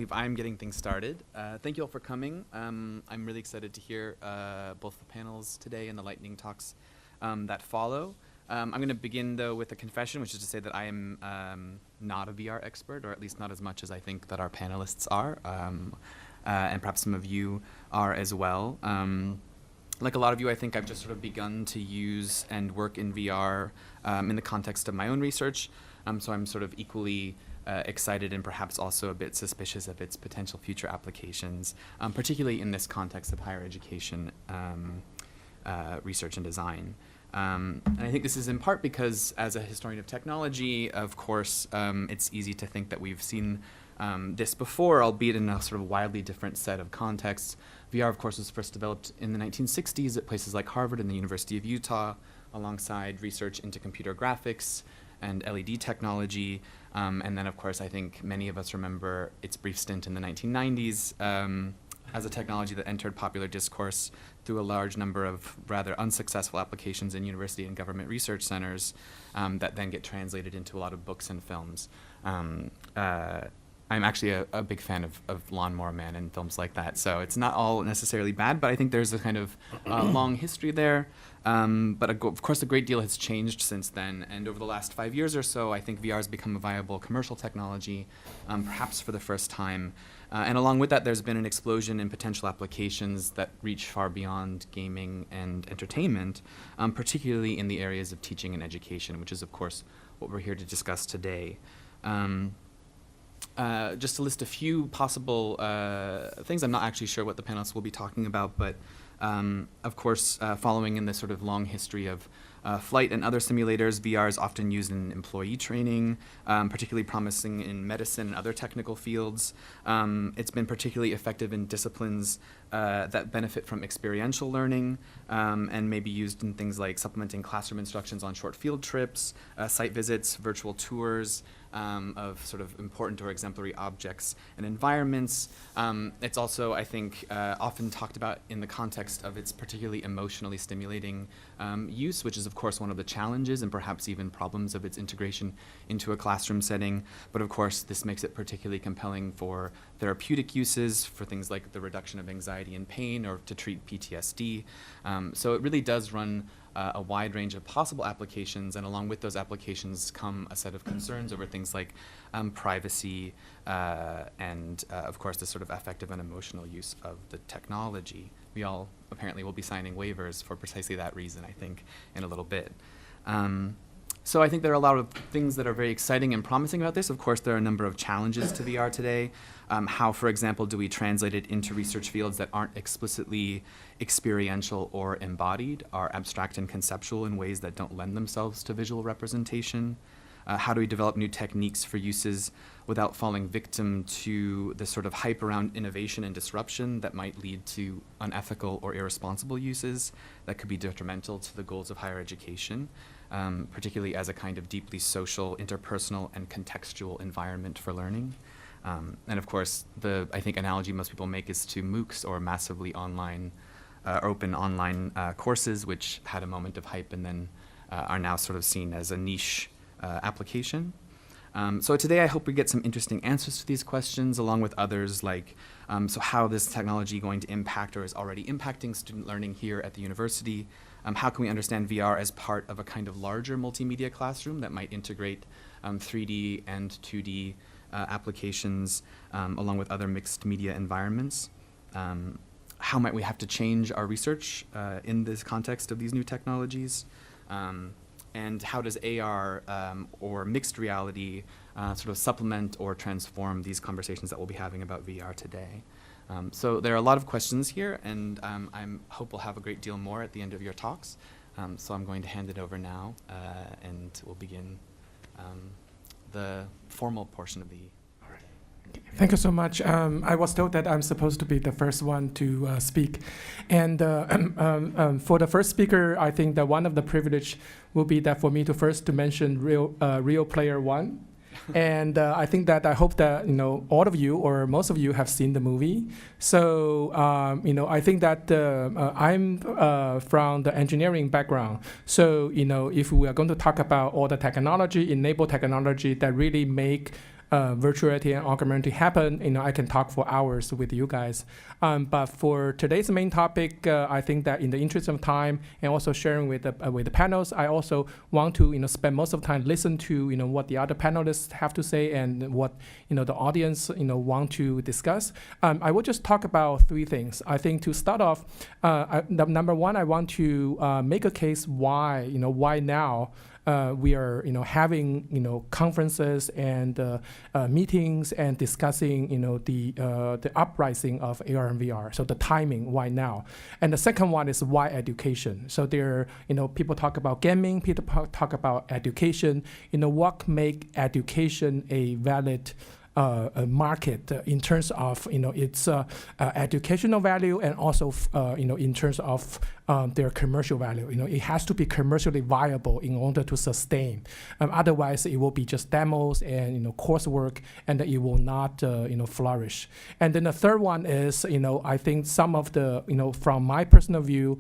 believe I'm getting things started. Thank you all for coming. I'm really excited to hear both the panels today and the lightning talks that follow. I'm going to begin, though, with a confession, which is to say that I am not a VR expert, or at least not as much as I think that our panelists are, and perhaps some of you are as well. Like a lot of you, I think I've just sort of begun to use and work in VR in the context of my own research, so I'm sort of equally excited and perhaps also a bit suspicious of its potential future applications, particularly in this context of higher education research and design. And I think this is in part because, as a historian of technology, of course, it's easy to think that we've seen this before, albeit in a sort of wildly different set of contexts. VR, of course, was first developed in the 1960s at places like Harvard and the University of Utah, alongside research into computer graphics and LED technology. And then, of course, I think many of us remember its brief stint in the 1990s as a technology that entered popular discourse through a large number of rather unsuccessful applications in university and government research centers that then get translated into a lot of books and films. I'm actually a big fan of Lawnmower Man and films like that, so it's not all necessarily bad, but I think there's a kind of long history there. But of course, a great deal has changed since then, and over the last 5 years or so, I think VR has become a viable commercial technology, perhaps for the first time. And along with that, there's been an explosion in potential applications that reach far beyond gaming and entertainment, particularly in the areas of teaching and education, which is, of course, what we're here to discuss today. Just to list a few possible things, I'm not actually sure what the panelists will be talking about, but of course, following in this sort of long history of flight and other simulators, VR is often used in employee training, particularly promising in medicine and other technical fields. It's been particularly effective in disciplines that benefit from experiential learning and may be used in things like supplementing classroom instructions on short field trips, site visits, virtual tours, of sort of important or exemplary objects and environments. It's also, I think, often talked about in the context of its particularly emotionally stimulating use, which is, of course, one of the challenges and perhaps even problems of its integration into a classroom setting. But of course, this makes it particularly compelling for therapeutic uses, for things like the reduction of anxiety and pain, or to treat PTSD. So it really does run a wide range of possible applications, and along with those applications come a set of concerns over things like privacy and, of course, the sort of affective and emotional use of the technology. We all apparently will be signing waivers for precisely that reason, I think, in a little bit. So I think there are a lot of things that are very exciting and promising about this. Of course, there are a number of challenges to VR today. How, for example, do we translate it into research fields that aren't explicitly experiential or embodied, are abstract and conceptual in ways that don't lend themselves to visual representation? How do we develop new techniques for uses without falling victim to the sort of hype around innovation and disruption that might lead to unethical or irresponsible uses that could be detrimental to the goals of higher education, particularly as a kind of deeply social, interpersonal, and contextual environment for learning? And of course, the, I think, analogy most people make is to MOOCs, or massively online, open online courses, which had a moment of hype and then are now sort of seen as a niche application. So today I hope we get some interesting answers to these questions, along with others like, so how is this technology going to impact or is already impacting student learning here at the university? How can we understand VR as part of a kind of larger multimedia classroom that might integrate 3D and 2D applications along with other mixed media environments? How might we have to change our research in this context of these new technologies? And how does AR or mixed reality sort of supplement or transform these conversations that we'll be having about VR today? So there are a lot of questions here, and I hope we'll have a great deal more at the end of your talks. So I'm going to hand it over now, and we'll begin the formal portion of the. Thank you so much. I was told that I'm supposed to be the first one to speak. And for the first speaker, I think that one of the privilege will be that for me to first to mention Real Player One. And I think that I hope that all of you or most of you have seen the movie. So I think that I'm from the engineering background. So if we are going to talk about all the technology, enabled technology that really make virtual reality and augmented happen, I can talk for hours with you guys. But for today's main topic, I think that in the interest of time and also sharing with the panels, I also want to spend most of the time listen to what the other panelists have to say and what the audience want to discuss. I will just talk about three things. I think to start off, number one, I want to make a case why now. We are, having, conferences and meetings and discussing, the uprising of AR and VR. So the timing, why now? And the second one is why education. So there, people talk about gaming, people talk about education. What make education a valid a market in terms of its educational value and also in terms of their commercial value. It has to be commercially viable in order to sustain. Otherwise, it will be just demos and coursework, and it will not flourish. And then the third one is I think some of the from my personal view,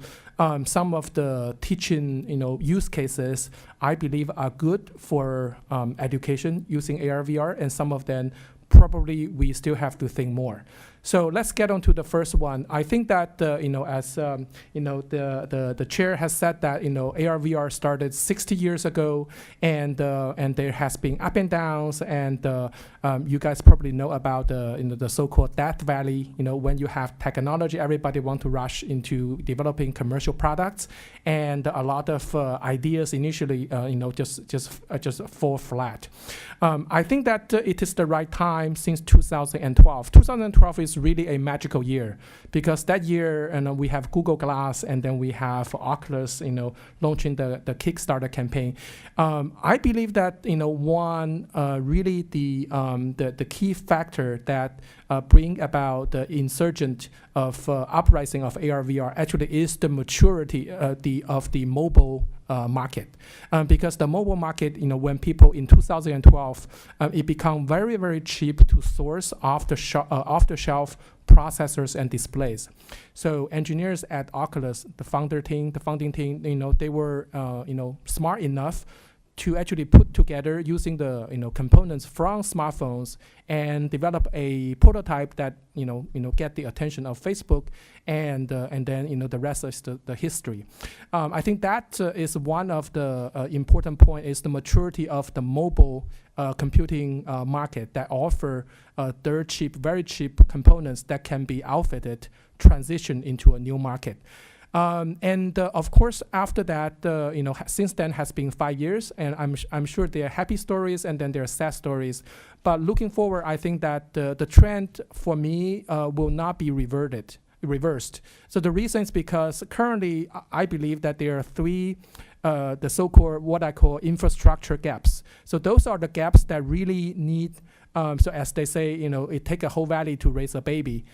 some of the teaching use cases I believe are good for education using AR VR, and some of them probably we still have to think more. So let's get on to the first one. I think that as the chair has said that AR VR started 60 years ago, and there has been up and downs, and you guys probably know about the so-called Death Valley. When you have technology, everybody want to rush into developing commercial products, and a lot of ideas initially just fall flat. I think that it is the right time since 2012. 2012 is really a magical year because that year we have Google Glass, and then we have Oculus launching the Kickstarter campaign. I believe that one really the key factor that bring about the insurgent of uprising of AR VR actually is the maturity of the mobile market, because the mobile market, when people in 2012, it become very, very cheap to source off-the-shelf processors and displays. So engineers at Oculus, the founding team, they were smart enough to actually put together using the components from smartphones and develop a prototype that get the attention of Facebook, and then the rest is the history. I think that is one of the important point is the maturity of the mobile computing market that offer very cheap components that can be outfitted, transition into a new market. Of course, after that, since then has been 5 years, and I'm sure there are happy stories and then there are sad stories. But looking forward, I think that the trend for me will not be reversed. So the reason is because currently I believe that there are three the so-called what I call infrastructure gaps. So those are the gaps that really need. So as they say, it takes a whole valley to raise a baby.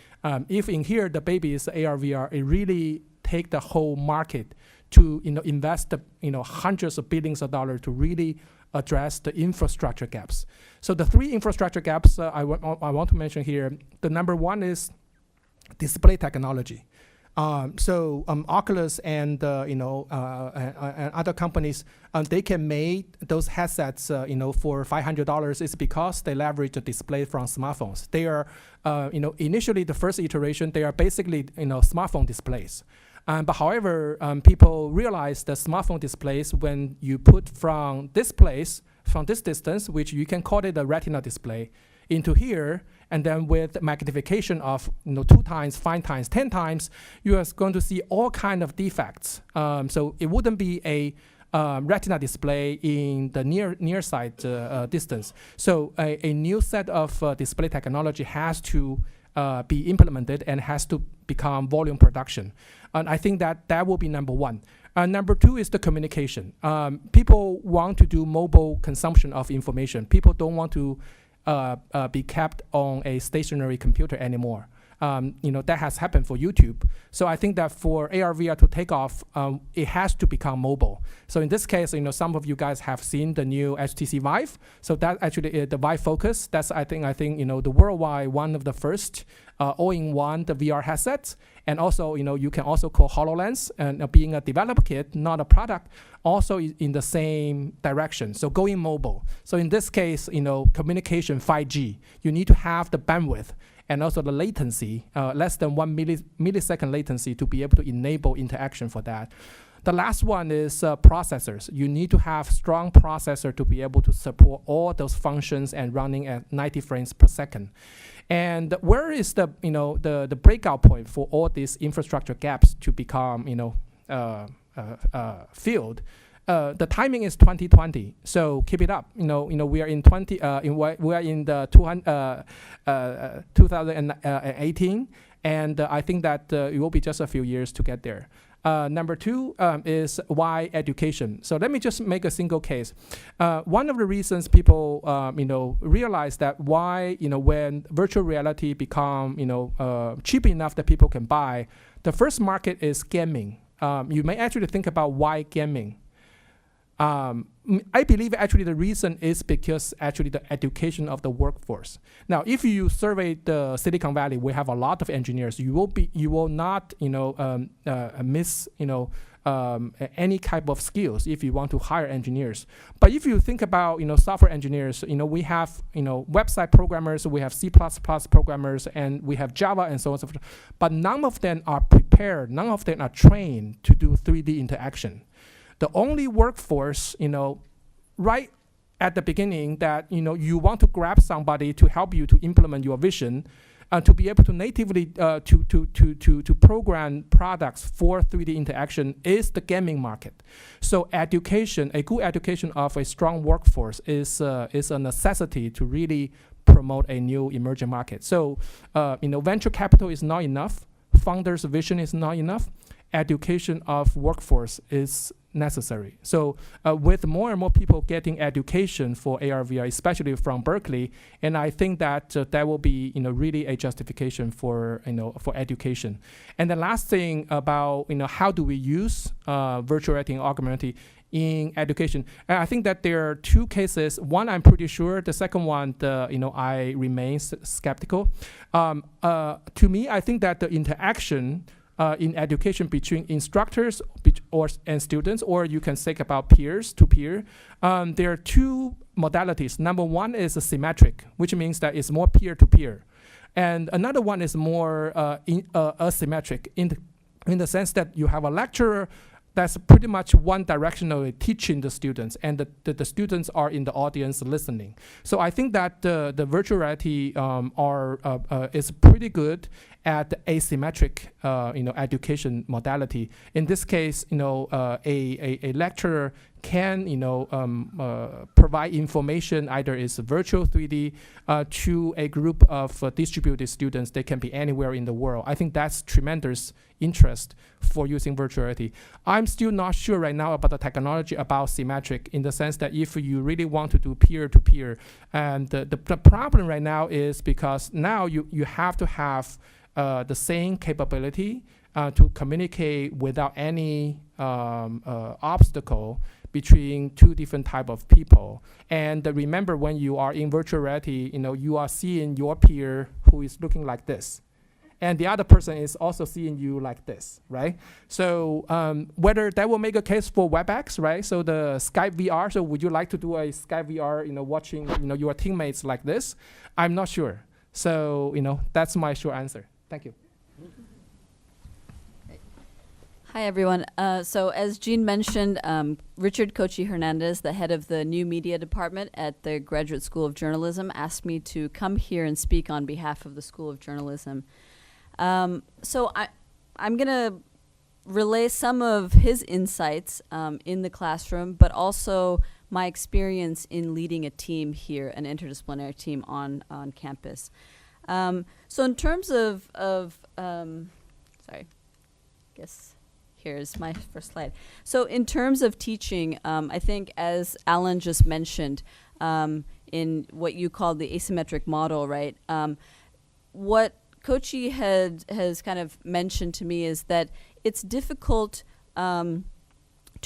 If in here the baby is AR VR, it really take the whole market to invest hundreds of billions of dollars to really address the infrastructure gaps. So the three infrastructure gaps I want to mention here. The number one is display technology. So Oculus and and other companies, they can make those headsets for $500. It's because they leverage the display from smartphones. They are initially the first iteration, they are basically smartphone displays. But however, people realize that smartphone displays, when you put from this distance, which you can call it a retina display, into here, and then with magnification of 2 times, 5 times, 10 times, you are going to see all kind of defects. So it wouldn't be a retina display in the near side distance. So a new set of display technology has to be implemented and has to become volume production. And I think that will be number one. Number two is the communication. People want to do mobile consumption of information. People don't want to be kept on a stationary computer anymore. That has happened for YouTube. So I think that for AR VR to take off, it has to become mobile. So in this case, some of you guys have seen the new HTC Vive. So that actually the Vive Focus. That's I think the worldwide one of the first all-in-one the VR headsets. And also you can also call HoloLens, and being a developer kit, not a product, also in the same direction. So going mobile. So in this case, communication 5G, you need to have the bandwidth and also the latency, less than 1 millisecond latency to be able to enable interaction for that. The last one is processors. You need to have strong processor to be able to support all those functions and running at 90 frames per second. And where is the the breakout point for all these infrastructure gaps to become filled? The timing is 2020, so keep it up. We are in we are in the 2018, and I think that it will be just a few years to get there. Number two is why education. So let me just make a single case. One of the reasons people realize that why when virtual reality become cheap enough that people can buy, the first market is gaming. You may actually think about why gaming. I believe actually the reason is because actually the education of the workforce. Now, if you survey the Silicon Valley, we have a lot of engineers. You will not miss any type of skills if you want to hire engineers. But if you think about software engineers, we have website programmers, we have C++ programmers, and we have Java and so on and so forth. But none of them are prepared. None of them are trained to do 3D interaction. The only workforce, right at the beginning that, you want to grab somebody to help you to implement your vision, to be able to natively to program products for 3D interaction is the gaming market. So education, a good education of a strong workforce is a necessity to really promote a new emerging market. So, venture capital is not enough. Founders' vision is not enough. Education of workforce is necessary. So with more and more people getting education for AR VR, especially from Berkeley, and I think that that will be really a justification for for education. And the last thing about how do we use virtual reality and augmented in education, and I think that there are two cases. One, I'm pretty sure. The second one, I remain skeptical. To me, I think that the interaction in education between instructors and students, or you can think about peers to peer. There are two modalities. Number one is symmetric, which means that it's more peer to peer. And another one is more asymmetric in the sense that you have a lecturer that's pretty much one directionally teaching the students, and the students are in the audience listening. So I think that the virtual reality is pretty good at the asymmetric education modality. In this case, a lecturer can provide information, either it's virtual 3D to a group of distributed students. They can be anywhere in the world. I think that's tremendous interest for using virtual reality. I'm still not sure right now about the technology about symmetric, in the sense that if you really want to do peer-to-peer, and the problem right now is because now you have to have the same capability to communicate without any obstacle between two different type of people. And remember, when you are in virtual reality, you are seeing your peer who is looking like this, and the other person is also seeing you like this, right? So whether that will make a case for WebEx, right? So the Skype VR. So would you like to do a Skype VR, watching your teammates like this? I'm not sure. So that's my short answer. Thank you. Hi, everyone. So as Jean mentioned, Richard Kochi-Hernandez, the head of the new media department at the Graduate School of Journalism, asked me to come here and speak on behalf of the School of Journalism. So I'm going to relay some of his insights in the classroom, but also my experience in leading a team here, an interdisciplinary team on campus. So in terms of sorry, I guess here's my first slide. So in terms of teaching, I think as Alan just mentioned, in what you call the asymmetric model, right? What Kochi has kind of mentioned to me is that it's difficult to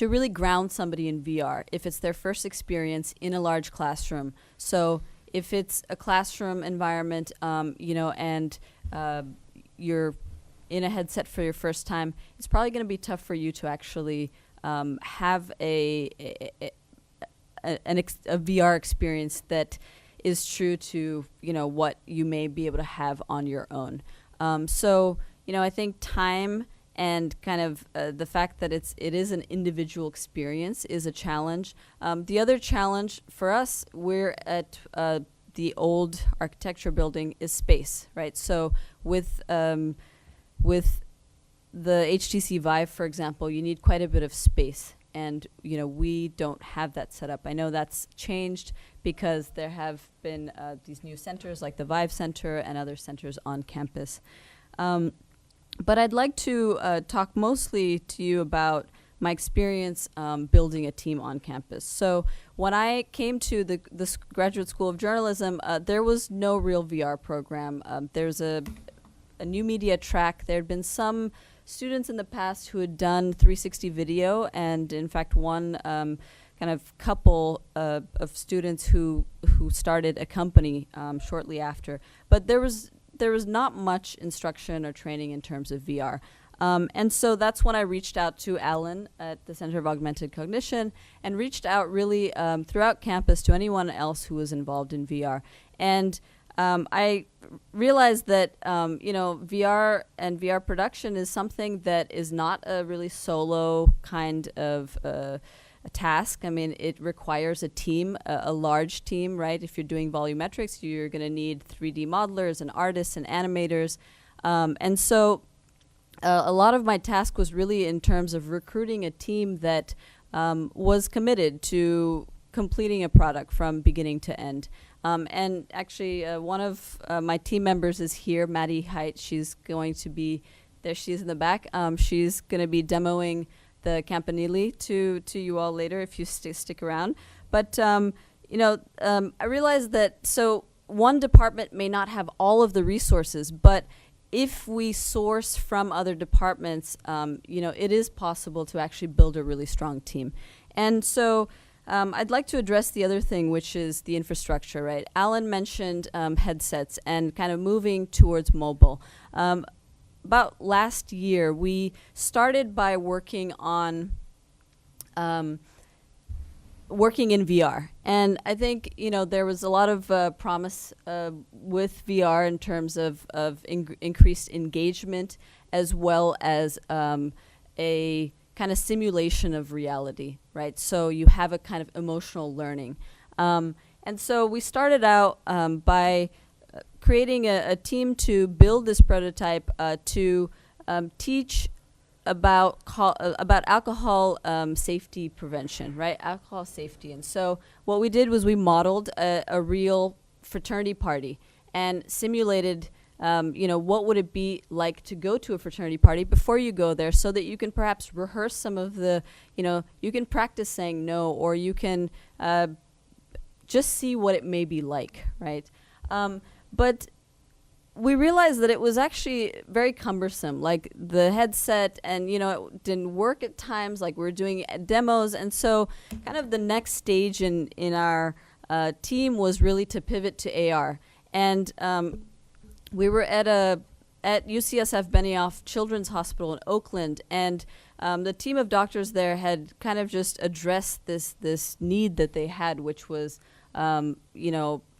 really ground somebody in VR if it's their first experience in a large classroom. So if it's a classroom environment, and you're in a headset for your first time, it's probably going to be tough for you to actually have a VR experience that is true to what you may be able to have on your own. So I think time and kind of the fact that it is an individual experience is a challenge. The other challenge for us, we're at the old architecture building, is space, right? So with the HTC Vive, for example, you need quite a bit of space. And, we don't have that set up. I know that's changed because there have been these new centers like the Vive Center and other centers on campus. But I'd like to talk mostly to you about my experience building a team on campus. So when I came to the Graduate School of Journalism, there was no real VR program. There's a new media track. There had been some students in the past who had done 360 video, and in fact one kind of couple of students who started a company shortly after. But there was not much instruction or training in terms of VR. And so that's when I reached out to Alan at the Center of Augmented Cognition and reached out really throughout campus to anyone else who was involved in VR. And I realized that VR and VR production is something that is not a really solo kind of a task. I mean, it requires a team, a large team, right? If you're doing volumetrics, you're going to need 3D modelers and artists and animators. And so a lot of my task was really in terms of recruiting a team that was committed to completing a product from beginning to end. And actually, one of my team members is here, Maddie Height. She's going to be, there she is in the back. She's going to be demoing the Campanile to you all later if you stick around. But, I realized that, so one department may not have all of the resources, but if we source from other departments, it is possible to actually build a really strong team. And so I'd like to address the other thing, which is the infrastructure, right? Alan mentioned headsets and kind of moving towards mobile. About last year, we started by working on working in VR. And I think, there was a lot of promise with VR in terms of increased engagement, as well as a kind of simulation of reality, right? So you have a kind of emotional learning. And so we started out by creating a team to build this prototype to teach about alcohol safety prevention, right? Alcohol safety. And so what we did was we modeled a real fraternity party and simulated what would it be like to go to a fraternity party before you go there, so that you can perhaps rehearse some of the, you can practice saying no, or you can just see what it may be like, right? But we realized that it was actually very cumbersome, like the headset, and it didn't work at times, like we were doing demos. And so kind of the next stage in our team was really to pivot to AR. And we were at UCSF Benioff Children's Hospital in Oakland, and the team of doctors there had kind of just addressed this need that they had, which was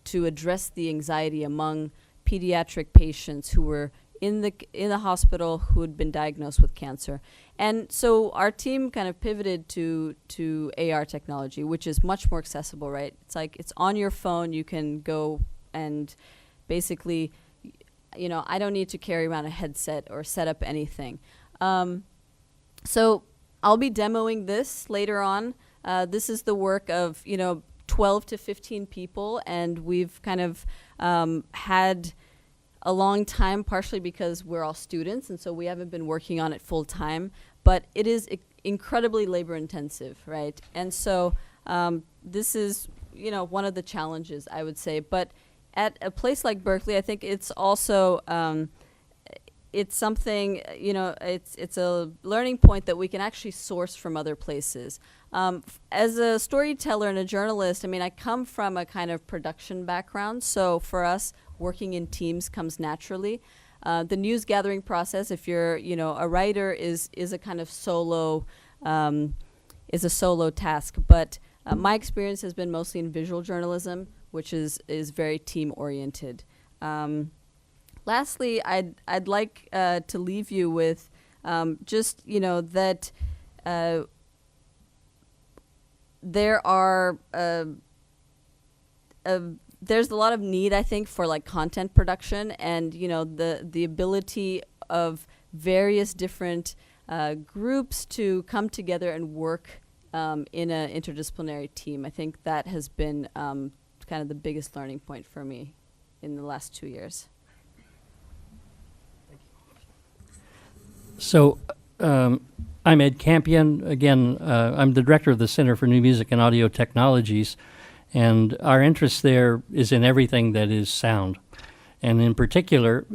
to address the anxiety among pediatric patients who were in the hospital who had been diagnosed with cancer. And so our team kind of pivoted to AR technology, which is much more accessible, right? It's like it's on your phone. You can go and basically, I don't need to carry around a headset or set up anything. So I'll be demoing this later on. This is the work of 12 to 15 people, and we've kind of had a long time, partially because we're all students, and so we haven't been working on it full time, but it is incredibly labor intensive, right? And so this is, one of the challenges, I would say. But at a place like Berkeley, I think it's also it's something, it's a learning point that we can actually source from other places. As a storyteller and a journalist, I come from a kind of production background, so for us, working in teams comes naturally. The news gathering process, if you're, a writer, is a kind of solo task. But my experience has been mostly in visual journalism, which is very team oriented. Lastly, I'd like to leave you with just that there are there's a lot of need, I think, for like content production, and the ability of various different groups to come together and work in an interdisciplinary team. I think that has been kind of the biggest learning point for me in the last 2 years. So I'm Ed Campion. Again, I'm the director of the Center for New Music and Audio Technologies, and our interest there is in everything that is sound. And in particular,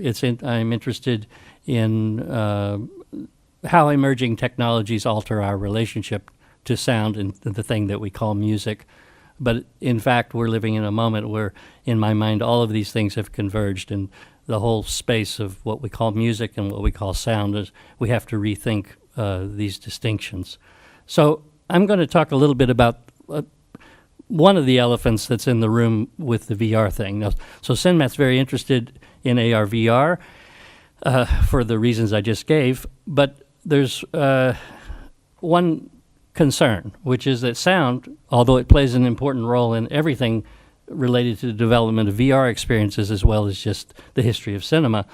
I'm interested in how emerging technologies alter our relationship to sound and the thing that we call music. But in fact, we're living in a moment where, in my mind, all of these things have converged, and the whole space of what we call music and what we call sound is we have to rethink these distinctions. So I'm going to talk a little bit about one of the elephants that's in the room with the VR thing. Now, so CINMAT's very interested in AR VR for the reasons I just gave, but there's one concern, which is that sound, although it plays an important role in everything related to the development of VR experiences as well as just the history of cinema,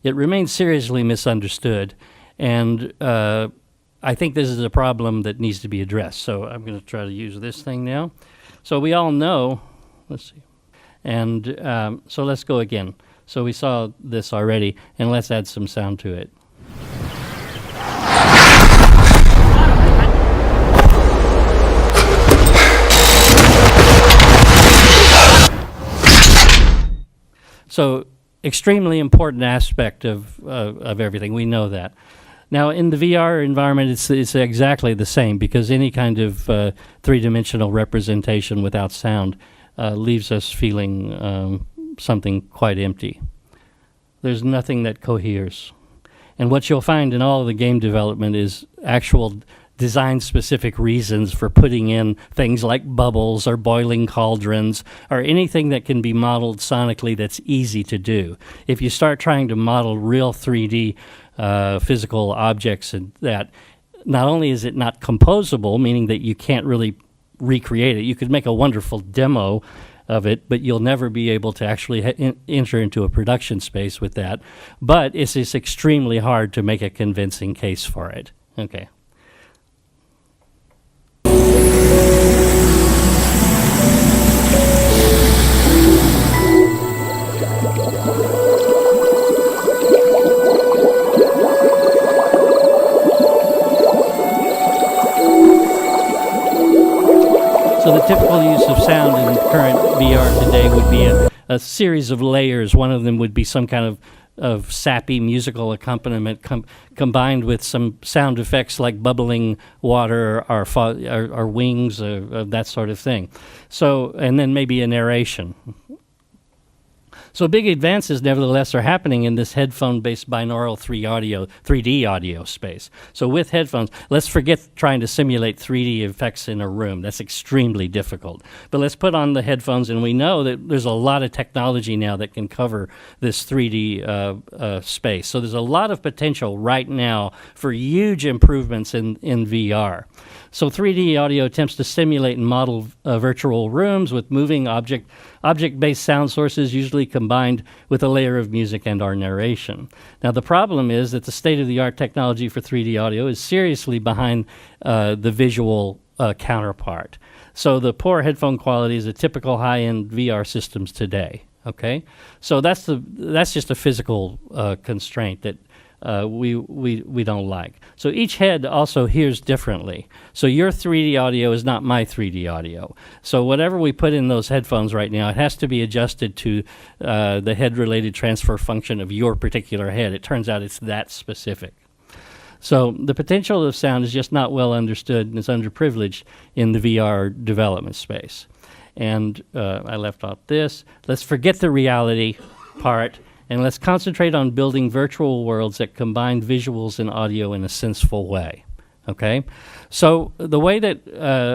it remains seriously misunderstood. And I think this is a problem that needs to be addressed. So I'm going to try to use this thing now. So we all know, let's see, and so let's go again. So we saw this already, and let's add some sound to it. So extremely important aspect of everything. We know that. Now, in the VR environment, it's exactly the same, because any kind of three-dimensional representation without sound leaves us feeling something quite empty. There's nothing that coheres. And what you'll find in all of the game development is actual design-specific reasons for putting in things like bubbles or boiling cauldrons or anything that can be modeled sonically that's easy to do. If you start trying to model real 3D physical objects, and that, not only is it not composable, meaning that you can't really recreate it, you could make a wonderful demo of it, but you'll never be able to actually enter into a production space with that. But it's just extremely hard to make a convincing case for it. Okay. So the typical use of sound in current VR today would be a series of layers. One of them would be some kind of sappy musical accompaniment combined with some sound effects like bubbling water or wings, that sort of thing. So, and then maybe a narration. So big advances, nevertheless, are happening in this headphone-based binaural 3D audio space. So with headphones, let's forget trying to simulate 3D effects in a room. That's extremely difficult. But let's put on the headphones, and we know that there's a lot of technology now that can cover this 3D space. So there's a lot of potential right now for huge improvements in VR. So 3D audio attempts to simulate and model virtual rooms with moving object-based sound sources, usually combined with a layer of music and or narration. Now, the problem is that the state-of-the-art technology for 3D audio is seriously behind the visual counterpart. So the poor headphone quality is a typical high-end VR systems today. Okay, so that's just a physical constraint that we don't like. So each head also hears differently. So your 3D audio is not my 3D audio. So whatever we put in those headphones right now, it has to be adjusted to the head-related transfer function of your particular head. It turns out it's that specific. So the potential of sound is just not well understood and is underprivileged in the VR development space. And I left off this. Let's forget the reality part, and let's concentrate on building virtual worlds that combine visuals and audio in a senseful way. Okay? So the way that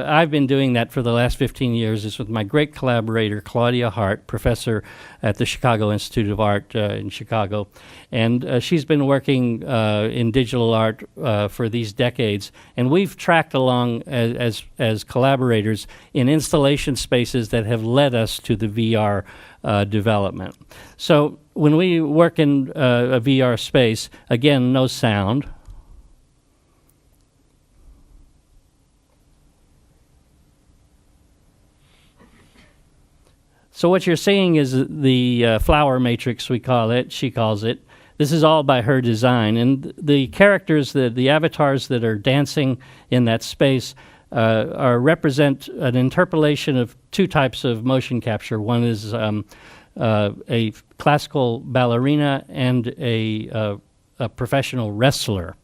I've been doing that for the last 15 years is with my great collaborator, Claudia Hart, professor at the Chicago Institute of Art in Chicago. And she's been working in digital art for these decades. And we've tracked along as collaborators in installation spaces that have led us to the VR development. So when we work in a VR space, again, no sound. So what you're seeing is the flower matrix, we call it, she calls it. This is all by her design. And the characters, the avatars that are dancing in that space represent an interpolation of two types of motion capture. One is a classical ballerina and a professional wrestler.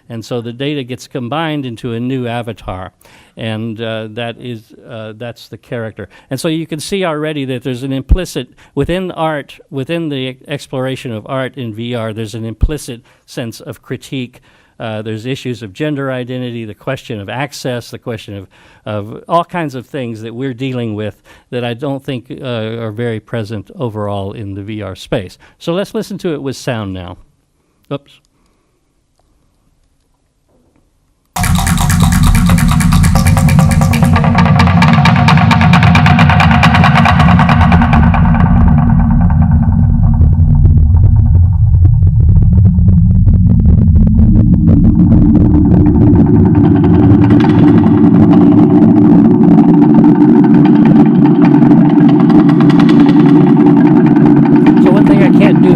And so the data gets combined into a new avatar, and that's the character. And so you can see already that there's an implicit, within art, within the exploration of art in VR, there's an implicit sense of critique. There's issues of gender identity, the question of access, the question of all kinds of things that we're dealing with that I don't think are very present overall in the VR space. So let's listen to it with sound now. Oops.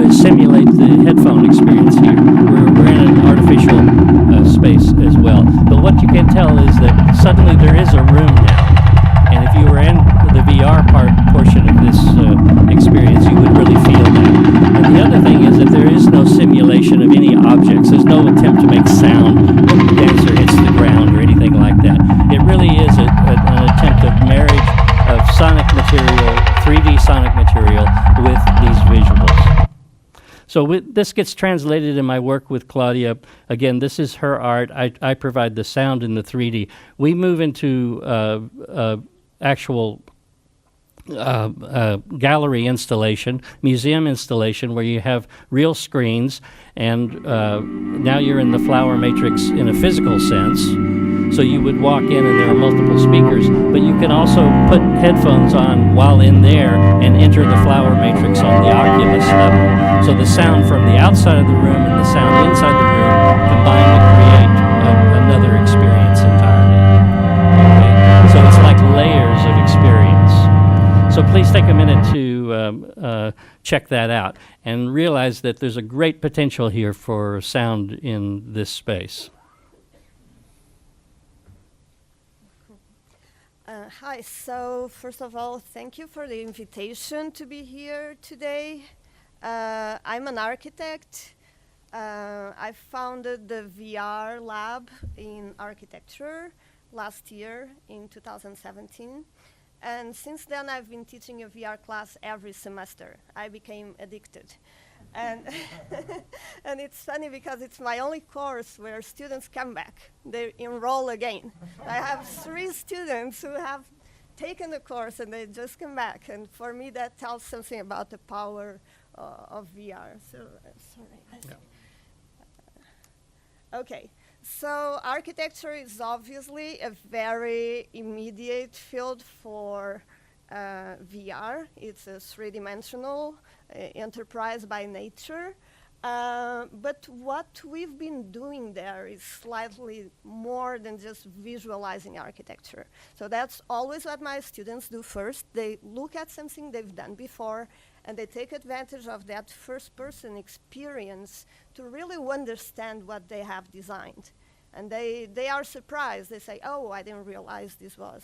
Simulate the headphone experience here. We're in an artificial space as well. But what you can tell is that suddenly there is a room now. And if you were in the VR portion of this experience, you would really feel that. And the other thing is that there is no simulation of any objects. There's no attempt to make sound when the dancer hits the ground or anything like that. It really is an attempt of marriage of sonic material, 3D sonic material, with these visuals. So this gets translated in my work with Claudia. Again, this is her art. I provide the sound in the 3D. We move into actual gallery installation, museum installation, where you have real screens, and now you're in the flower matrix in a physical sense. So you would walk in and there are multiple speakers, but you can also put headphones on while in there and enter the flower matrix on the Oculus level. So the sound from the outside of the room and the sound inside the room combine to create another experience entirely. Okay? So it's like layers of experience. So please take a minute to check that out and realize that there's a great potential here for sound in this space. Hi, so first of all, thank you for the invitation to be here today. I'm an architect. I founded the VR lab in architecture last year in 2017. And since then, I've been teaching a VR class every semester. I became addicted. And, and it's funny because it's my only course where students come back. They enroll again. I have 3 students who have taken the course and they just come back. And for me, that tells something about the power of VR. So, sorry. Yeah. Okay. So architecture is obviously a very immediate field for VR. It's a 3-dimensional enterprise by nature. But what we've been doing there is slightly more than just visualizing architecture. So that's always what my students do first. They look at something they've done before, and they take advantage of that first-person experience to really understand what they have designed. And they are surprised. They say, oh, I didn't realize this was,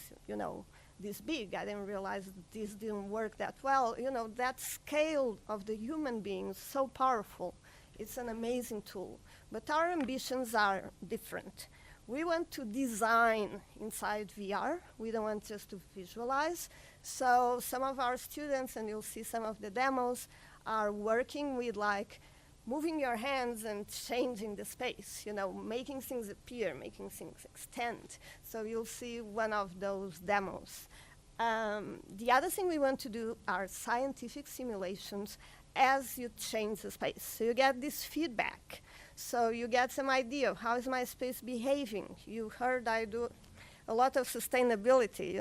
this big. I didn't realize this didn't work that well. That scale of the human being is so powerful. It's an amazing tool. But our ambitions are different. We want to design inside VR. We don't want just to visualize. So some of our students, and you'll see some of the demos, are working with moving your hands and changing the space, making things appear, making things extend. So you'll see one of those demos. The other thing we want to do are scientific simulations as you change the space. So you get this feedback. So you get some idea of how is my space behaving. You heard I do a lot of sustainability,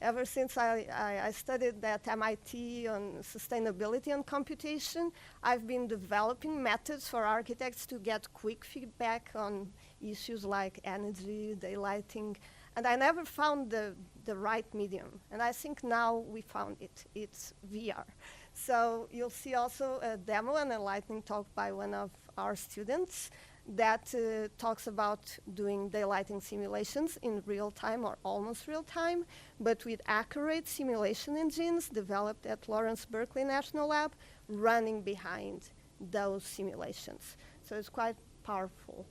Ever since I studied at MIT on sustainability and computation, I've been developing methods for architects to get quick feedback on issues like energy, daylighting, and I never found the right medium. And I think now we found it. It's VR. So you'll see also a demo and a lightning talk by one of our students that talks about doing daylighting simulations in real time or almost real time, but with accurate simulation engines developed at Lawrence Berkeley National Lab running behind those simulations. So it's quite powerful.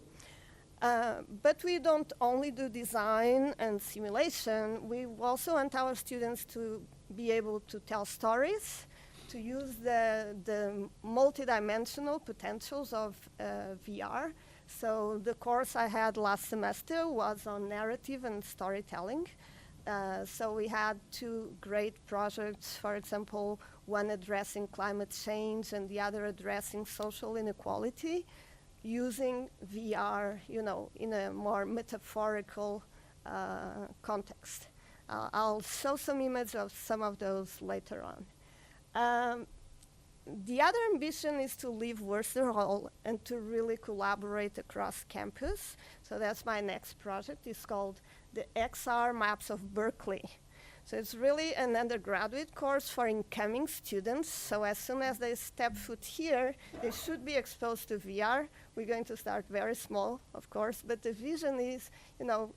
But we don't only do design and simulation. We also want our students to be able to tell stories, to use the multidimensional potentials of VR. So the course I had last semester was on narrative and storytelling. So we had 2 great projects, for example, one addressing climate change and the other addressing social inequality, using VR, in a more metaphorical context. I'll show some images of some of those later on. The other ambition is to leave Worcester Hall and to really collaborate across campus. So that's my next project. It's called the XR Maps of Berkeley. So it's really an undergraduate course for incoming students. So as soon as they step foot here, they should be exposed to VR. We're going to start very small, of course, but the vision is,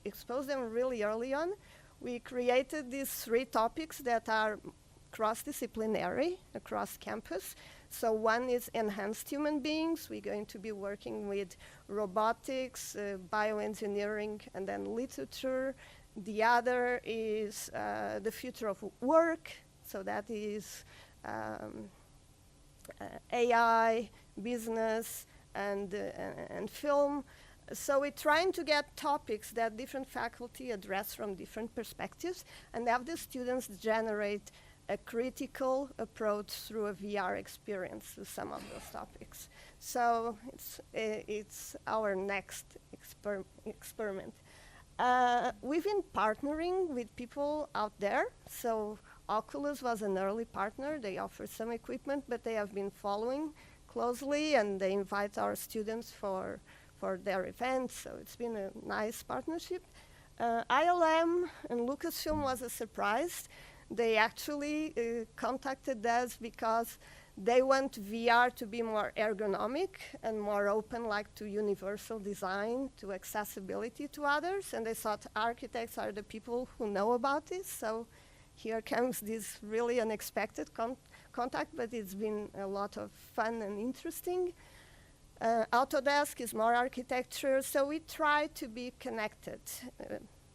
expose them really early on. We created these 3 topics that are cross-disciplinary across campus. So one is enhanced human beings. We're going to be working with robotics, bioengineering, and then literature. The other is the future of work. So that is AI, business, and film. So we're trying to get topics that different faculty address from different perspectives and have the students generate a critical approach through a VR experience to some of those topics. So it's our next experiment. We've been partnering with people out there. So Oculus was an early partner. They offer some equipment, but they have been following closely, and they invite our students for their events. So it's been a nice partnership. ILM and Lucasfilm was a surprise. They actually contacted us because they want VR to be more ergonomic and more open, like to universal design, to accessibility to others. And they thought architects are the people who know about this. So here comes this really unexpected contact, but it's been a lot of fun and interesting. Autodesk is more architecture, so we try to be connected.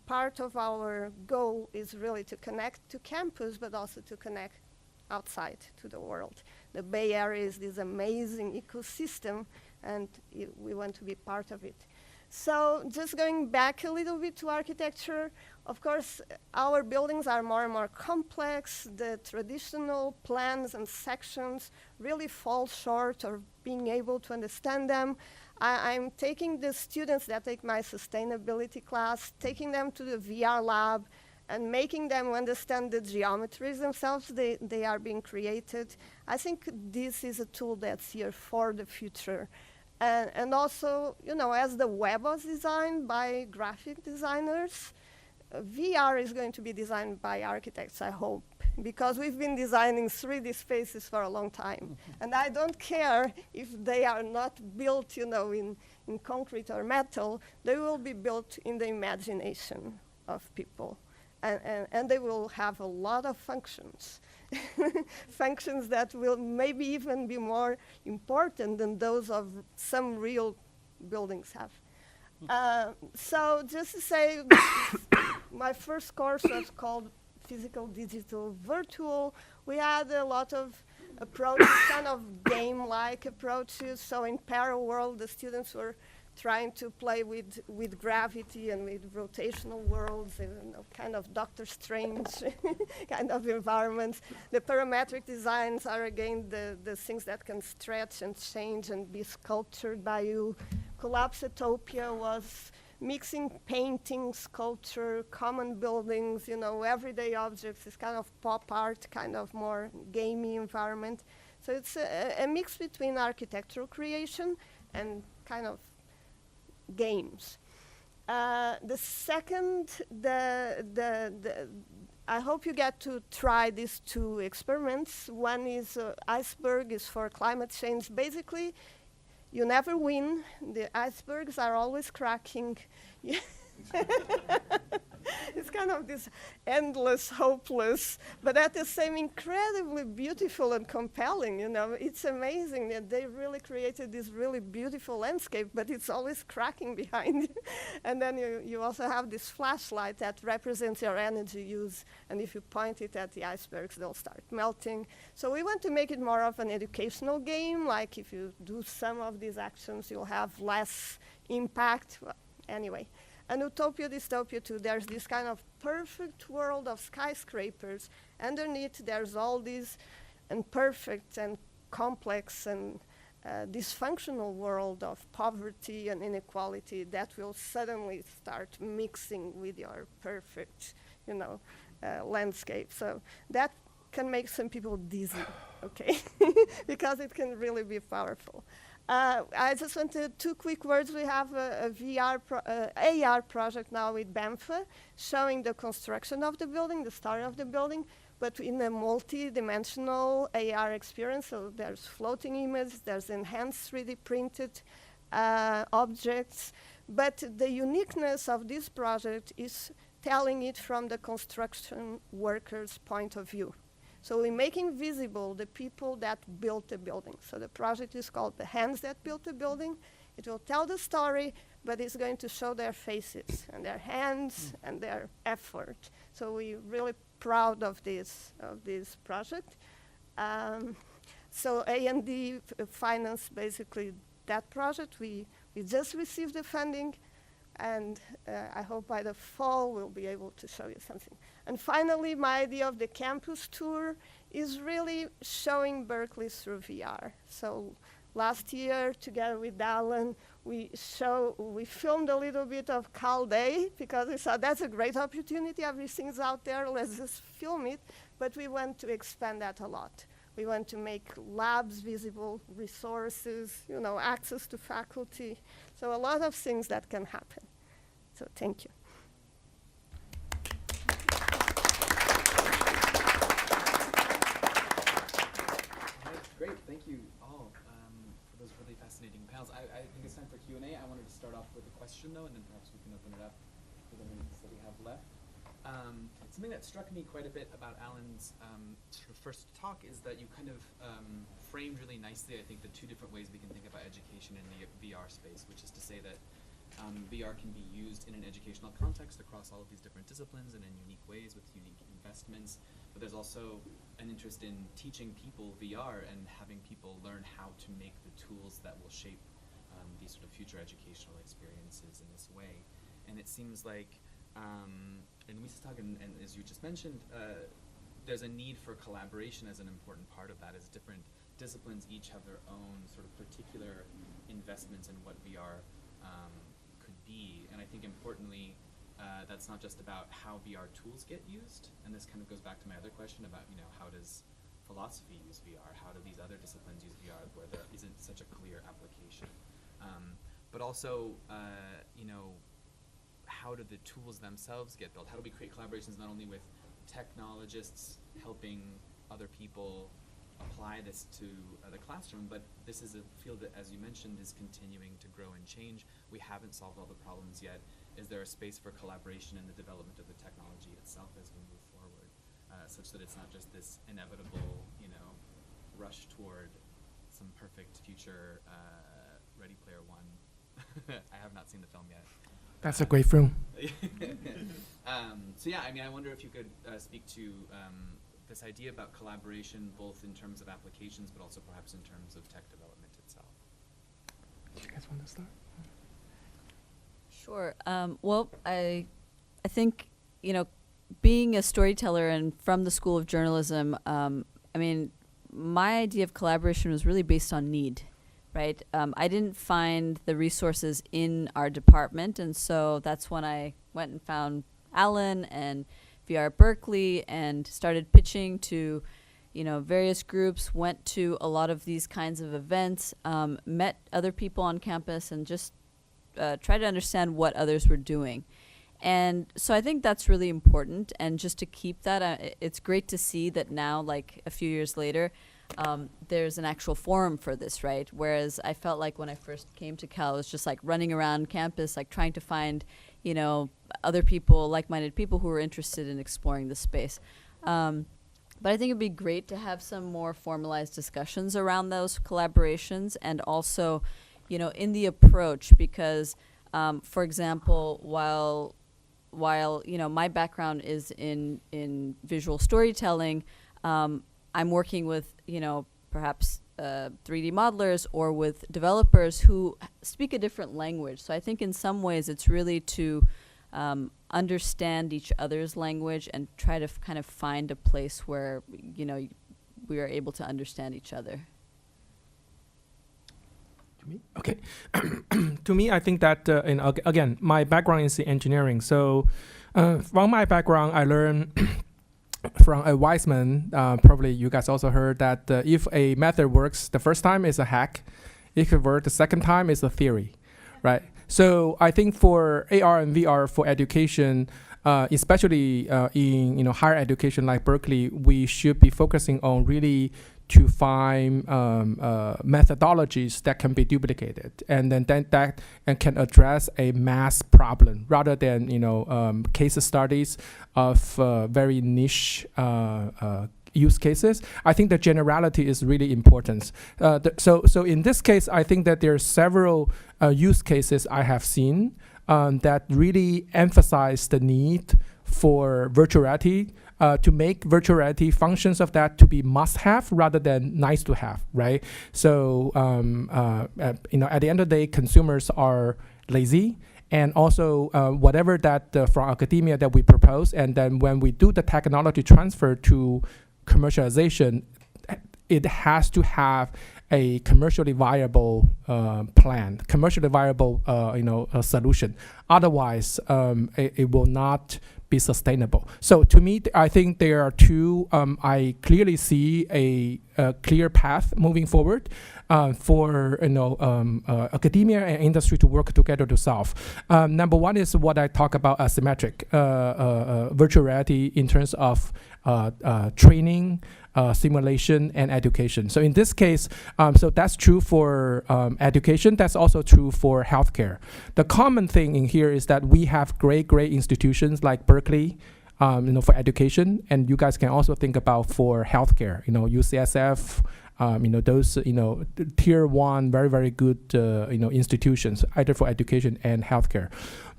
Part of our goal is really to connect to campus, but also to connect outside to the world. The Bay Area is this amazing ecosystem, and we want to be part of it. So just going back a little bit to architecture, of course, our buildings are more and more complex. The traditional plans and sections really fall short of being able to understand them. I'm taking the students that take my sustainability class, taking them to the VR lab, and making them understand the geometries themselves, they are being created. I think this is a tool that's here for the future. And also, you know, as the web was designed by graphic designers, VR is going to be designed by architects, I hope, because we've been designing 3D spaces for a long time. And I don't care if they are not built, you know, in concrete or metal, they will be built in the imagination of people. And they will have a lot of functions. Functions that will maybe even be more important than those of some real buildings have. So just to say, my first course was called Physical, Digital, Virtual. We had a lot of approaches, kind of game-like approaches. So in Parallel World, the students were trying to play with gravity and with rotational worlds, and, you know, kind of Doctor Strange kind of environments. The parametric designs are, again, the things that can stretch and change and be sculptured by you. Collapsitopia was mixing painting, sculpture, common buildings, you know, everyday objects. It's kind of pop art, kind of more gamey environment. So it's a mix between architectural creation and kind of games. The second, I hope you get to try these two experiments. One is iceberg is for climate change. Basically, you never win. The icebergs are always cracking. It's kind of this endless, hopeless, but at the same incredibly beautiful and compelling, you know. It's amazing that they really created this really beautiful landscape, but it's always cracking behind. And then you also have this flashlight that represents your energy use, and if you point it at the icebergs, they'll start melting. So we want to make it more of an educational game, like if you do some of these actions, you'll have less impact. Well, anyway. And Utopia, Dystopia too, there's this kind of perfect world of skyscrapers. Underneath, there's all these imperfect and complex and dysfunctional world of poverty and inequality that will suddenly start mixing with your perfect, you know, landscape. So that can make some people dizzy, okay? Because it can really be powerful. I just wanted 2 quick words. We have a AR project now with BAMFA showing the construction of the building, the story of the building, but in a multi-dimensional AR experience. So there's floating images, there's enhanced 3D printed objects. But the uniqueness of this project is telling it from the construction worker's point of view. So we're making visible the people that built the building. So the project is called The Hands That Built the Building. It will tell the story, but it's going to show their faces and their hands and their effort. So we're really proud of this project. So A&D financed basically that project. We just received the funding, and I hope by the fall we'll be able to show you something. And finally, my idea of the campus tour is really showing Berkeley through VR. So last year, together with Alan, we filmed a little bit of Caldas because we thought that's a great opportunity. Everything's out there, let's just film it. But we want to expand that a lot. We want to make labs visible, resources, you know, access to faculty. So a lot of things that can happen. So thank you. Great, thank you all for those really fascinating panels. I think it's time for Q&A. I wanted to start off with a question, though, and then perhaps we can open it up for the minutes that we have left. Something that struck me quite a bit about Alan's sort of first talk is that you kind of framed really nicely, I think, the 2 different ways we can think about education in the VR space, which is to say that VR can be used in an educational context across all of these different disciplines and in unique ways with unique investments. But there's also an interest in teaching people VR and having people learn how to make the tools that will shape these sort of future educational experiences in this way. And it seems like, in Luisa's talk, and as you just mentioned, there's a need for collaboration as an important part of that, as different disciplines each have their own sort of particular investments in what VR could be. And I think importantly, that's not just about how VR tools get used, and this kind of goes back to my other question about, you know, how does philosophy use VR? How do these other disciplines use VR where there isn't such a clear application? But also, you know, how do the tools themselves get built? How do we create collaborations not only with technologists helping other people apply this to the classroom, but this is a field that, as you mentioned, is continuing to grow and change. We haven't solved all the problems yet. Is there a space for collaboration in the development of the technology itself as we move forward, such that it's not just this inevitable, you know, rush toward some perfect future Ready Player One? I have not seen the film yet. That's a great film. So yeah, I mean, I wonder if you could speak to this idea about collaboration, both in terms of applications, but also perhaps in terms of tech development itself. Do you guys want to start? Sure. Well, I think, you know, being a storyteller and from the School of Journalism, I mean, my idea of collaboration was really based on need, right? I didn't find the resources in our department, and so that's when I went and found Alan and VR at Berkeley and started pitching to, you know, various groups, went to a lot of these kinds of events, met other people on campus, and just try to understand what others were doing. And so I think that's really important, and just to keep that, it's great to see that now, like a few years later, there's an actual forum for this, right? Whereas I felt like when I first came to Cal, it was just like running around campus, like trying to find, you know, other people, like-minded people who were interested in exploring the space. But I think it'd be great to have some more formalized discussions around those collaborations, and also, you know, in the approach, because, for example, while you know, my background is in visual storytelling, I'm working with, you know, perhaps 3D modelers or with developers who speak a different language. So I think in some ways it's really to understand each other's language and try to kind of find a place where, you know, we are able to understand each other. To me? Okay. To me, I think that, again, my background is in engineering. So from my background, I learned from a wise man, probably you guys also heard that if a method works the first time, it's a hack. If it works the second time, it's a theory, right? So I think for AR and VR for education, especially in, you know, higher education like Berkeley, we should be focusing on really to find methodologies that can be duplicated, and then that can address a mass problem rather than, you know, case studies of very niche use cases. I think the generality is really important. So in this case, I think that there are several use cases I have seen that really emphasize the need for virtual reality, to make virtual reality functions of that to be must-have rather than nice-to-have, right? So, you know, at the end of the day, consumers are lazy, and also whatever that from academia that we propose, and then when we do the technology transfer to commercialization, it has to have a commercially viable plan, commercially viable, you know, solution. Otherwise, it will not be sustainable. So to me, I think there are two. I clearly see a clear path moving forward for, you know, academia and industry to work together to solve. Number one is what I talk about asymmetric virtual reality in terms of training, simulation, and education. So in this case, so that's true for education. That's also true for healthcare. The common thing in here is that we have great institutions like Berkeley, you know, for education, and you guys can also think about for healthcare. You know, UCSF. You know, those, you know, tier one, very good, you know, institutions, either for education and healthcare.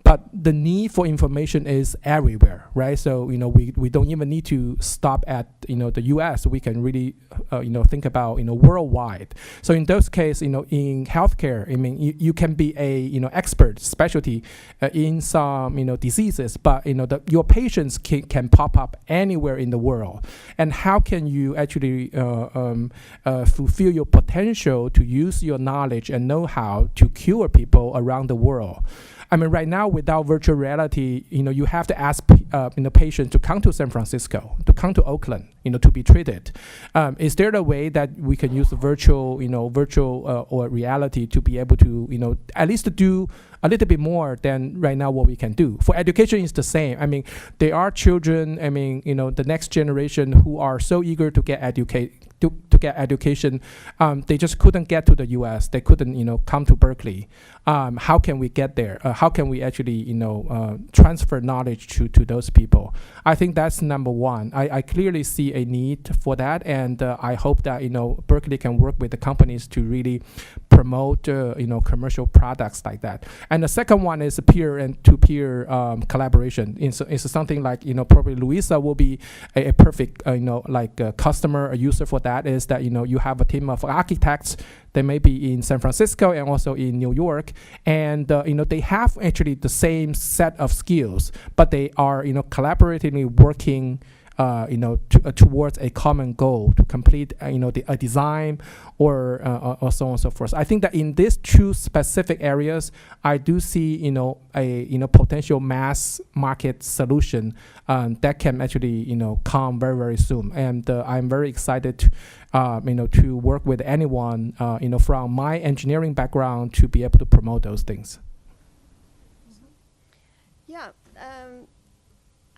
But the need for information is everywhere, right? So, you know, we don't even need to stop at, you know, the US. We can really, you know, think about, you know, worldwide. So in those cases, you know, in healthcare, I mean, you can be a, you know, expert specialty in some, you know, diseases, but, you know, your patients can pop up anywhere in the world. And how can you actually fulfill your potential to use your knowledge and know-how to cure people around the world? I mean, right now without virtual reality, you have to ask patients to come to San Francisco, to come to Oakland, to be treated. Is there a way that we can use virtual or reality to be able to, at least to do a little bit more than right now what we can do? For education, it's the same. I mean, there are children, the next generation who are so eager to get get education, they just couldn't get to the U.S. They couldn't, come to Berkeley. How can we get there? How can we actually, transfer knowledge to those people? I think that's number one. I clearly see a need for that, and I hope that Berkeley can work with the companies to really promote commercial products like that. And the second one is peer and to-peer collaboration. It's something like probably Luisa will be a perfect customer, a user for that. Is that you have a team of architects. They may be in San Francisco and also in New York, and they have actually the same set of skills, but they are collaboratively working towards a common goal to complete a design or so on and so forth. I think that in these two specific areas, I do see a potential mass market solution that can actually come very, very soon. And I'm very excited to work with anyone from my engineering background to be able to promote those things. Yeah.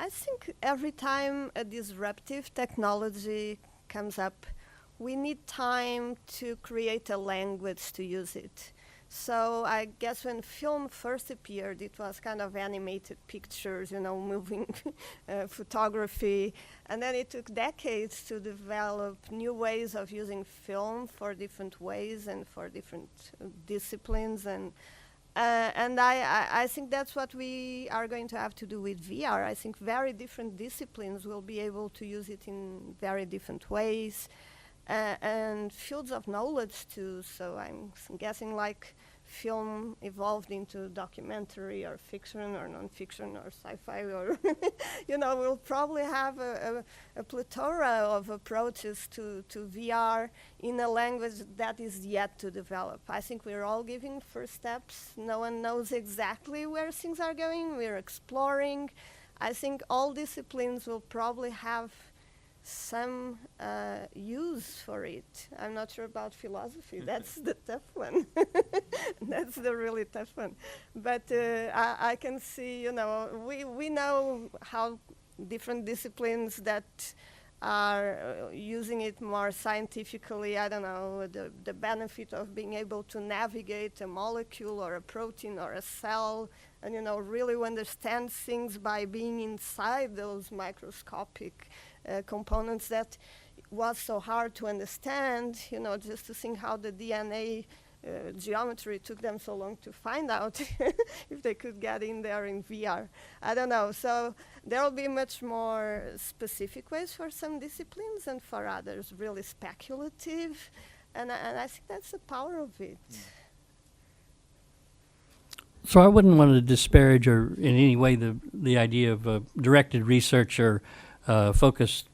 I think every time a disruptive technology comes up, we need time to create a language to use it. So I guess when film first appeared, it was kind of animated pictures, moving photography. And then it took decades to develop new ways of using film for different ways and for different disciplines. And I think that's what we are going to have to do with VR. I think very different disciplines will be able to use it in very different ways, and fields of knowledge too. So I'm guessing like film evolved into documentary or fiction or non-fiction or sci-fi, or we'll probably have a plethora of approaches to VR in a language that is yet to develop. I think we're all giving first steps. No one knows exactly where things are going. We're exploring. I think all disciplines will probably have some use for it. I'm not sure about philosophy. That's the tough one. That's the really tough one. But I can see, we know how different disciplines that are using it more scientifically, I don't know, the benefit of being able to navigate a molecule or a protein or a cell, and really understand things by being inside those microscopic components that was so hard to understand, just to think how the DNA geometry took them so long to find out if they could get in there in VR. I don't know. So there will be much more specific ways for some disciplines, and for others really speculative. And I think that's the power of it. So I wouldn't want to disparage or in any way the idea of directed research or focused,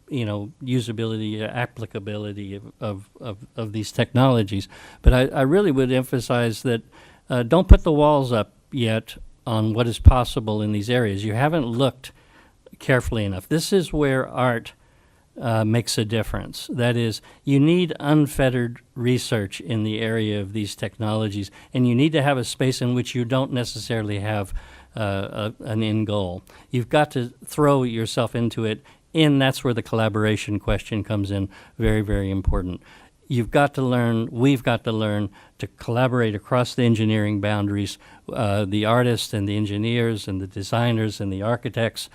usability, applicability of these technologies. But I really would emphasize that don't put the walls up yet on what is possible in these areas. You haven't looked carefully enough. This is where art makes a difference. That is, you need unfettered research in the area of these technologies, and you need to have a space in which you don't necessarily have an end goal. You've got to throw yourself into it, and that's where the collaboration question comes in, very, very important. You've got to learn, we've got to learn to collaborate across the engineering boundaries, the artists and the engineers and the designers and the architects.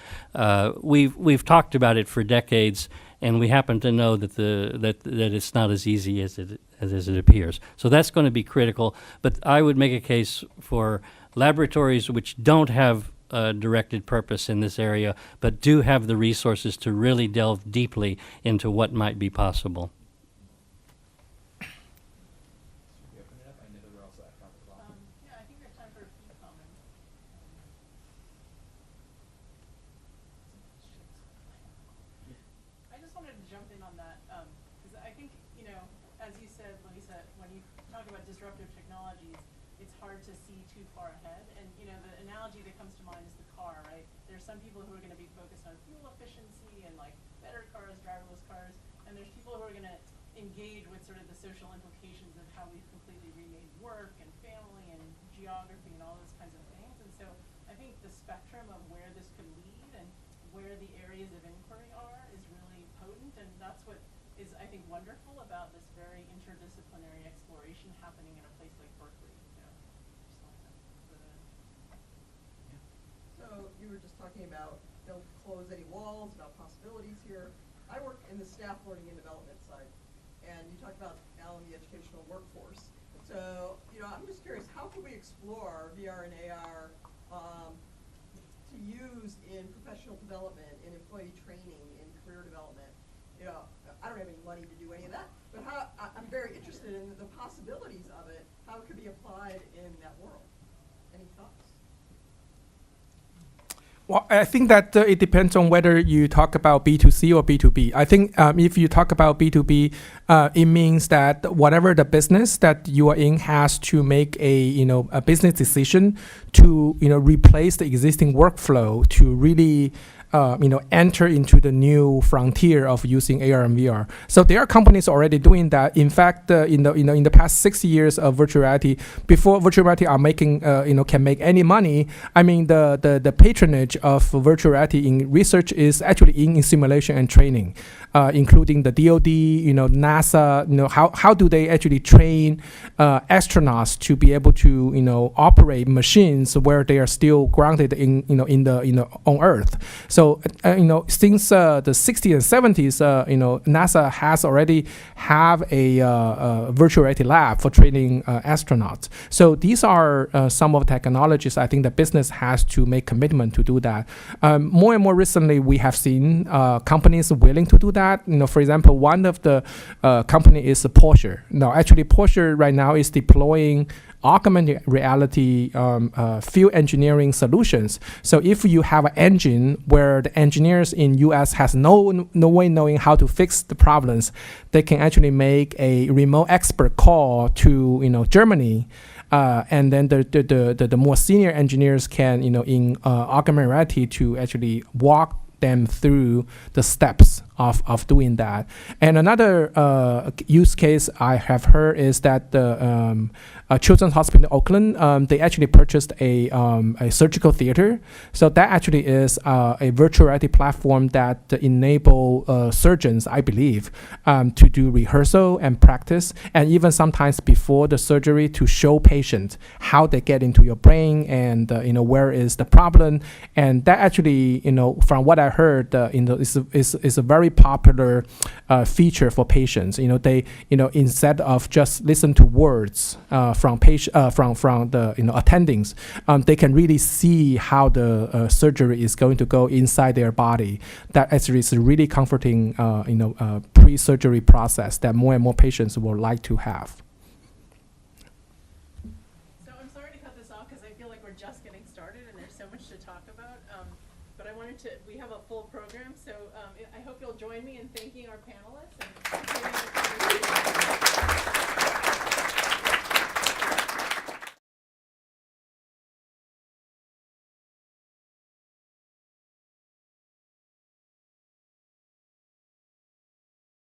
We've talked about it for decades, and we happen to know that that it's not as easy as it appears. So that's going to be critical. But I would make a case for laboratories which don't have directed purpose in this area, but do have the resources to really delve deeply into what might be possible. Yeah, I think we have time for a few comments. I just wanted to jump in on that, because I think, as you said, Luisa, when you talk about disruptive technologies, it's hard to see too far ahead. And you know, the analogy that comes to mind is the car, right? There's some people who are going to be focused on fuel efficiency and like better cars, driverless cars, and there's people who are going to engage with sort of the social implications of how we've completely remade work and family and geography and all those kinds of things. And so I think the spectrum of where this could lead and where the areas of inquiry are is really potent, and that's what is, I think, wonderful about this very interdisciplinary exploration happening in a place like Berkeley. So, just wanted to put that in. So you were just talking about don't close any walls, about possibilities here. I work in the staff learning and development side, and you talked about now in the educational workforce. So, you know, I'm just curious, how can we explore VR and AR to use in professional development, in employee training, in career development? You know, I don't have any money to do any of that, but I'm very interested in the possibilities of it, how it could be applied in that world. Any thoughts? Well, I think that it depends on whether you talk about B2C or B2B. I think if you talk about B2B, it means that whatever the business that you are in has to make a business decision to replace the existing workflow to really enter into the new frontier of using AR and VR. So there are companies already doing that. In fact, in the past 6 years of virtual reality, before virtual reality are making can make any money, I mean the patronage of virtual reality in research is actually in simulation and training, including the DoD, NASA. How do they actually train astronauts to be able to operate machines where they are still grounded on Earth? So since the 60s and 70s, NASA has already have a virtual reality lab for training astronauts. So these are some of the technologies I think the business has to make commitment to do that. More and more recently, we have seen companies willing to do that. For example, one of the company is Porsche. Now, actually, Porsche right now is deploying augmented reality field engineering solutions. So if you have an engine where the engineers in US has no way knowing how to fix the problems, they can actually make a remote expert call to Germany. And then the more senior engineers can in augmented reality to actually walk them through the steps of doing that. And another use case I have heard is that the Children's Hospital in Oakland, they actually purchased a surgical theater. So that actually is a virtual reality platform that enable surgeons, I believe, to do rehearsal and practice, and even sometimes before the surgery to show patients how they get into your brain and where is the problem. And that actually, from what I heard, is a very popular feature for patients. They instead of just listen to words from the attendings, they can really see how the surgery is going to go inside their body. That actually is a really comforting pre-surgery process that more and more patients would like to have. So I'm sorry to cut this off because I feel like we're just getting started and there's so much to talk about. But I wanted to, we have a full program, so I hope you'll join me in thanking our panelists. And